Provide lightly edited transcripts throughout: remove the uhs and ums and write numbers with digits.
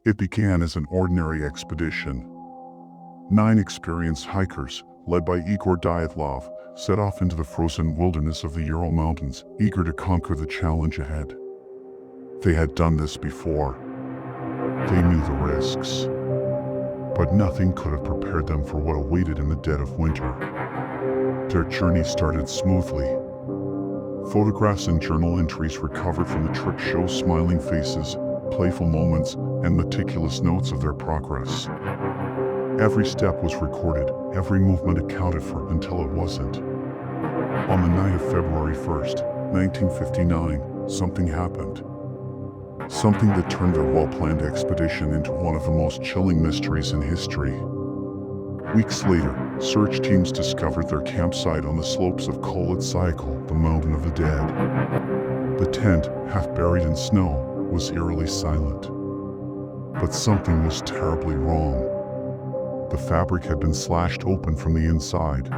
It began as an ordinary expedition. 9 experienced hikers, led by Igor Dyatlov, set off into the frozen wilderness of the Ural Mountains, eager to conquer the challenge ahead. They had done this before. They knew the risks. But nothing could have prepared them for what awaited in the dead of winter. Their journey started smoothly. Photographs and journal entries recovered from the trip show smiling faces, playful moments, and meticulous notes of their progress. Every step was recorded, every movement accounted for until it wasn't. On the night of February 1st, 1959, something happened. Something that turned their well-planned expedition into one of the most chilling mysteries in history. Weeks later, search teams discovered their campsite on the slopes of Syakhl, the mountain of the dead. The tent, half buried in snow, was eerily silent. But something was terribly wrong. The fabric had been slashed open from the inside,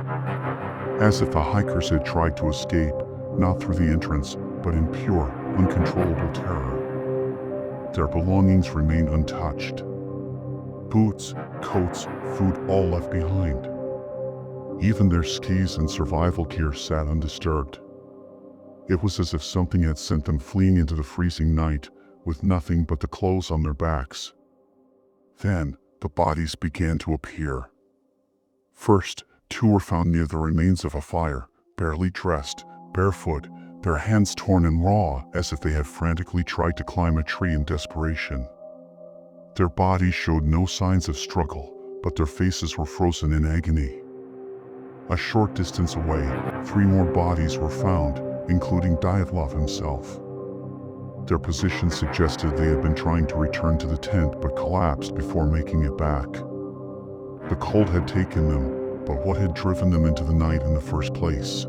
as if the hikers had tried to escape, not through the entrance, but in pure, uncontrollable terror. Their belongings remained untouched. Boots, coats, food all left behind. Even their skis and survival gear sat undisturbed. It was as if something had sent them fleeing into the freezing night, with nothing but the clothes on their backs. Then, the bodies began to appear. First, 2 were found near the remains of a fire, barely dressed, barefoot, their hands torn and raw, as if they had frantically tried to climb a tree in desperation. Their bodies showed no signs of struggle, but their faces were frozen in agony. A short distance away, 3 more bodies were found, including Dyatlov himself. Their position suggested they had been trying to return to the tent but collapsed before making it back. The cold had taken them, but what had driven them into the night in the first place?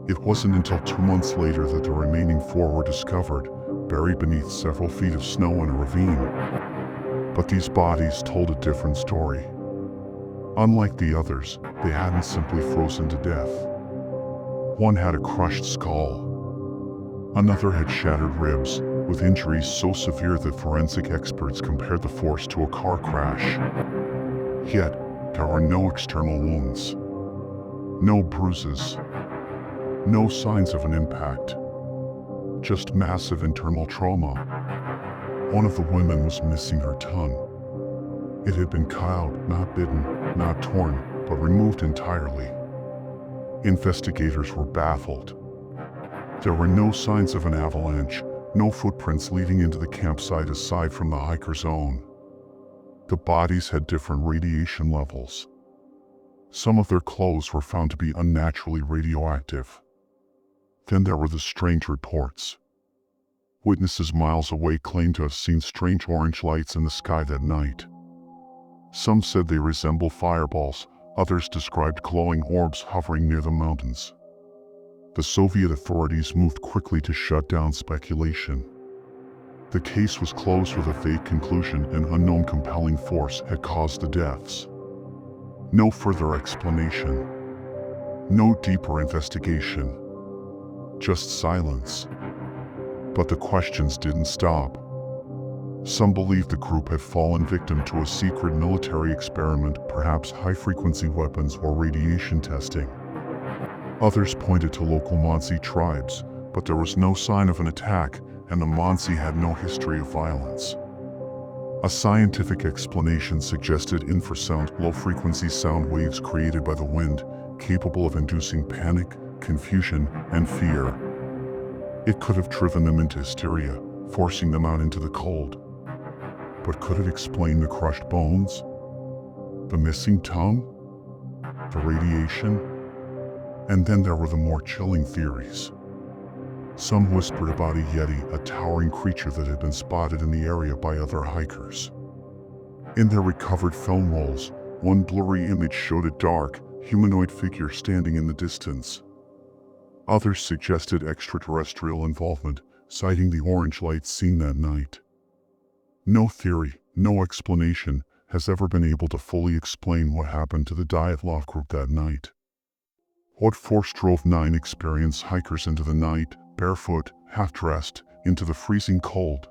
It wasn't until 2 months later that the remaining 4 were discovered, buried beneath several feet of snow in a ravine. But these bodies told a different story. Unlike the others, they hadn't simply frozen to death. One had a crushed skull. Another had shattered ribs, with injuries so severe that forensic experts compared the force to a car crash. Yet, there were no external wounds. No bruises. No signs of an impact. Just massive internal trauma. One of the women was missing her tongue. It had been cowed, not bitten, not torn, but removed entirely. Investigators were baffled. There were no signs of an avalanche, no footprints leading into the campsite aside from the hiker's own. The bodies had different radiation levels. Some of their clothes were found to be unnaturally radioactive. Then there were the strange reports. Witnesses miles away claimed to have seen strange orange lights in the sky that night. Some said they resembled fireballs, others described glowing orbs hovering near the mountains. The Soviet authorities moved quickly to shut down speculation. The case was closed with a vague conclusion: an unknown compelling force had caused the deaths. No further explanation. No deeper investigation. Just silence. But the questions didn't stop. Some believed the group had fallen victim to a secret military experiment, perhaps high-frequency weapons or radiation testing. Others pointed to local Mansi tribes, but there was no sign of an attack, and the Mansi had no history of violence. A scientific explanation suggested infrasound, low-frequency sound waves created by the wind, capable of inducing panic, confusion, and fear. It could have driven them into hysteria, forcing them out into the cold. But could it explain the crushed bones? The missing tongue? The radiation? And then there were the more chilling theories. Some whispered about a Yeti, a towering creature that had been spotted in the area by other hikers. In their recovered film rolls, one blurry image showed a dark, humanoid figure standing in the distance. Others suggested extraterrestrial involvement, citing the orange lights seen that night. No theory, no explanation, has ever been able to fully explain what happened to the Dyatlov group that night. What force drove 9 experienced hikers into the night, barefoot, half-dressed, into the freezing cold?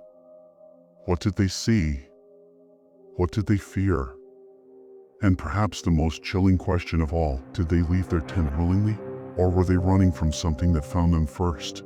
What did they see? What did they fear? And perhaps the most chilling question of all, did they leave their tent willingly? Or were they running from something that found them first?